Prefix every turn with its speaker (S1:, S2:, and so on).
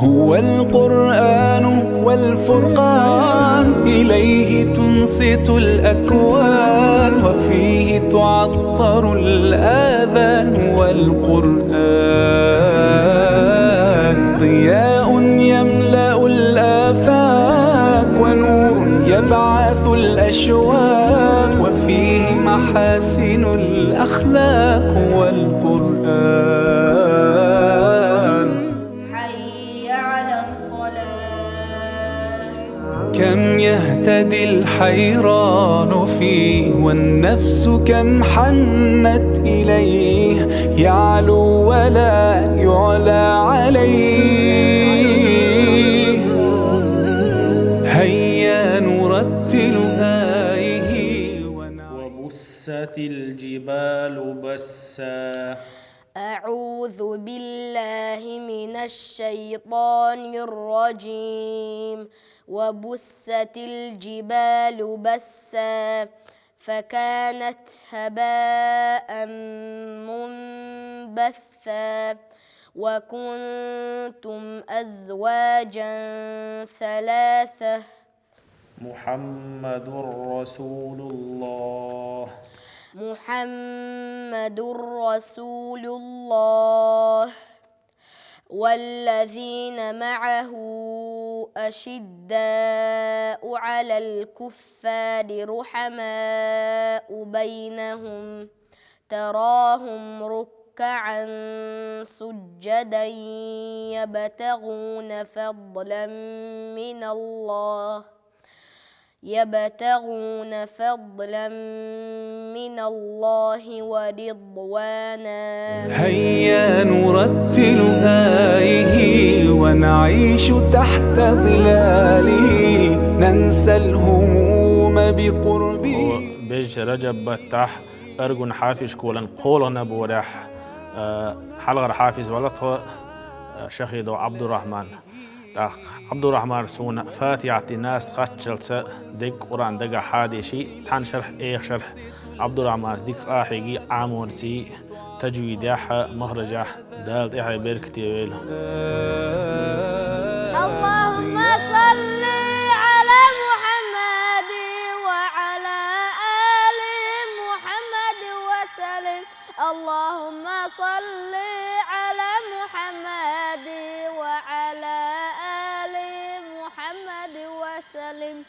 S1: هو القرآن والفرقان، إليه تنصت الأكوان، وفيه تعطر الآذان. والقرآن ضياء يملأ الآفاق، ونور يبعث الأشواق، وفيه محاسن الأخلاق. والقرآن
S2: حي على الصلاة.
S1: كم يهتدي الحيران فيه، والنفس كم حنت إليه، يعلو ولا يعلى عليه. هيا نرتل آيه
S3: وبست الجبال بسا.
S2: أعوذ بالله من الشيطان الرجيم. وبست الجبال بسا فكانت هباء منبثا، وكنتم أزواجا ثلاثة.
S3: محمد رسول الله.
S2: محمد رسول الله والذين معه أشداء على الكفار رحماء بينهم، تراهم ركعا سجدا يبتغون فضلا من الله ورضوانا.
S1: هيا نرتل آيه ونعيش تحت ظلاله، ننسى الهموم بقربه.
S3: بيج رجب بتاح أرجون حافظ كولن قولنا بورح حلقة حافظ ولطه شهيدو عبد الرحمن تاخ عبد الرحمن سونا فاتحة الناس قتشل ديك قرآن دقا حادي شي سان شرح شرح عبد الرحمن ديك آحيجي عامون سي تجويد ياحا مخرجه دالت إحي بيركتي ويل.
S2: اللهم صل على محمد وعلى آل محمد وسلم. اللهم صل